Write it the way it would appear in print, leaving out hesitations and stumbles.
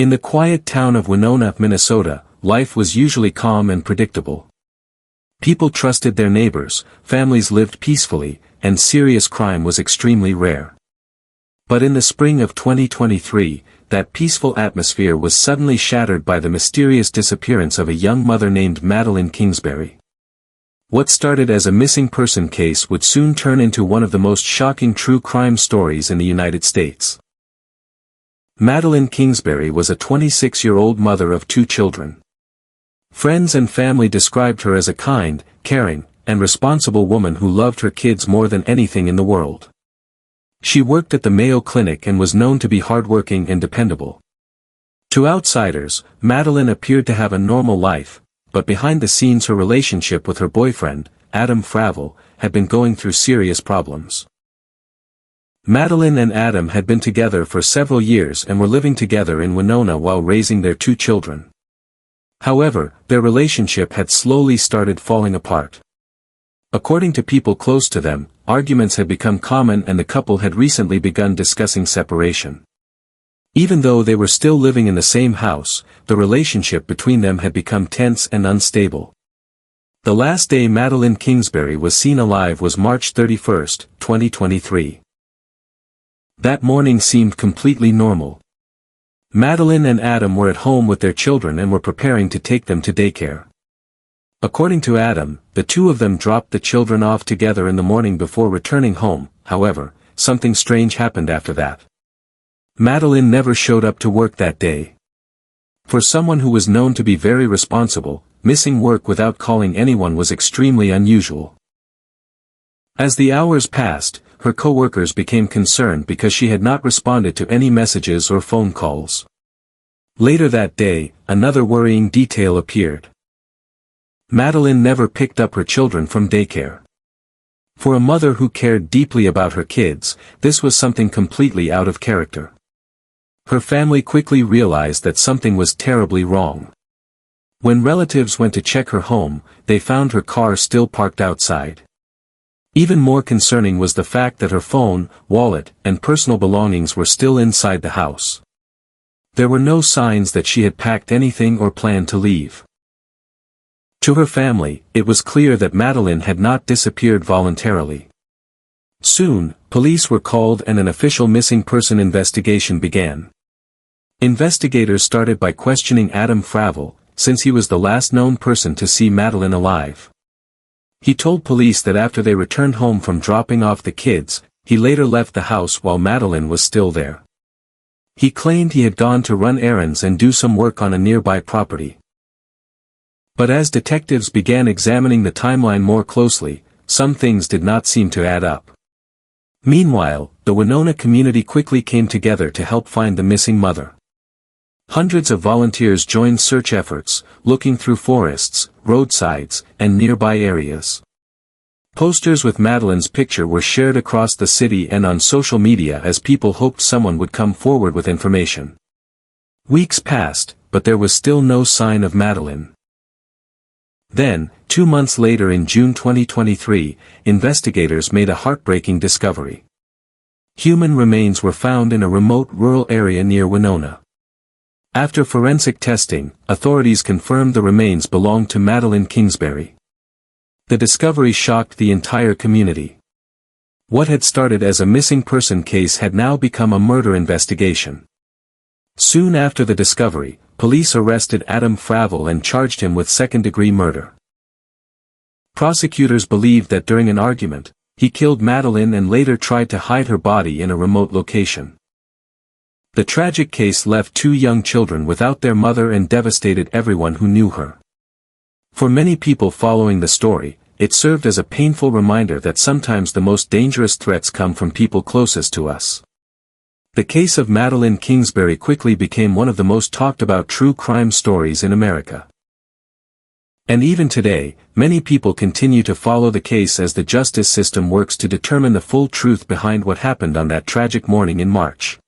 In the quiet town of Winona, Minnesota, life was usually calm and predictable. People trusted their neighbors, families lived peacefully, and serious crime was extremely rare. But in the spring of 2023, that peaceful atmosphere was suddenly shattered by the mysterious disappearance of a young mother named Madeline Kingsbury. What started as a missing person case would soon turn into one of the most shocking true crime stories in the United States. Madeline Kingsbury was a 26-year-old mother of 2 children. Friends and family described her as a kind, caring, and responsible woman who loved her kids more than anything in the world. She worked at the Mayo Clinic and was known to be hardworking and dependable. To outsiders, Madeline appeared to have a normal life, but behind the scenes her relationship with her boyfriend, Adam Fravel, had been going through serious problems. Madeline and Adam had been together for several years and were living together in Winona while raising their 2 children. However, their relationship had slowly started falling apart. According to people close to them, arguments had become common and the couple had recently begun discussing separation. Even though they were still living in the same house, the relationship between them had become tense and unstable. The last day Madeline Kingsbury was seen alive was March 31, 2023. That morning seemed completely normal. Madeline and Adam were at home with their children and were preparing to take them to daycare. According to Adam, the 2 of them dropped the children off together in the morning before returning home. However, something strange happened after that. Madeline never showed up to work that day. For someone who was known to be very responsible, missing work without calling anyone was extremely unusual. As the hours passed, her co-workers became concerned because she had not responded to any messages or phone calls. Later that day, another worrying detail appeared. Madeline never picked up her children from daycare. For a mother who cared deeply about her kids, this was something completely out of character. Her family quickly realized that something was terribly wrong. When relatives went to check her home, they found her car still parked outside. Even more concerning was the fact that her phone, wallet, and personal belongings were still inside the house. There were no signs that she had packed anything or planned to leave. To her family, it was clear that Madeline had not disappeared voluntarily. Soon, police were called and an official missing person investigation began. Investigators started by questioning Adam Fravel, since he was the last known person to see Madeline alive. He told police that after they returned home from dropping off the kids, he later left the house while Madeline was still there. He claimed he had gone to run errands and do some work on a nearby property. But as detectives began examining the timeline more closely, some things did not seem to add up. Meanwhile, the Winona community quickly came together to help find the missing mother. Hundreds of volunteers joined search efforts, looking through forests, roadsides, and nearby areas. Posters with Madeline's picture were shared across the city and on social media as people hoped someone would come forward with information. Weeks passed, but there was still no sign of Madeline. Then, 2 months later in June 2023, investigators made a heartbreaking discovery. Human remains were found in a remote rural area near Winona. After forensic testing, authorities confirmed the remains belonged to Madeline Kingsbury. The discovery shocked the entire community. What had started as a missing person case had now become a murder investigation. Soon after the discovery, police arrested Adam Fravel and charged him with second-degree murder. Prosecutors believed that during an argument, he killed Madeline and later tried to hide her body in a remote location. The tragic case left 2 young children without their mother and devastated everyone who knew her. For many people following the story, it served as a painful reminder that sometimes the most dangerous threats come from people closest to us. The case of Madeline Kingsbury quickly became one of the most talked about true crime stories in America. And even today, many people continue to follow the case as the justice system works to determine the full truth behind what happened on that tragic morning in March.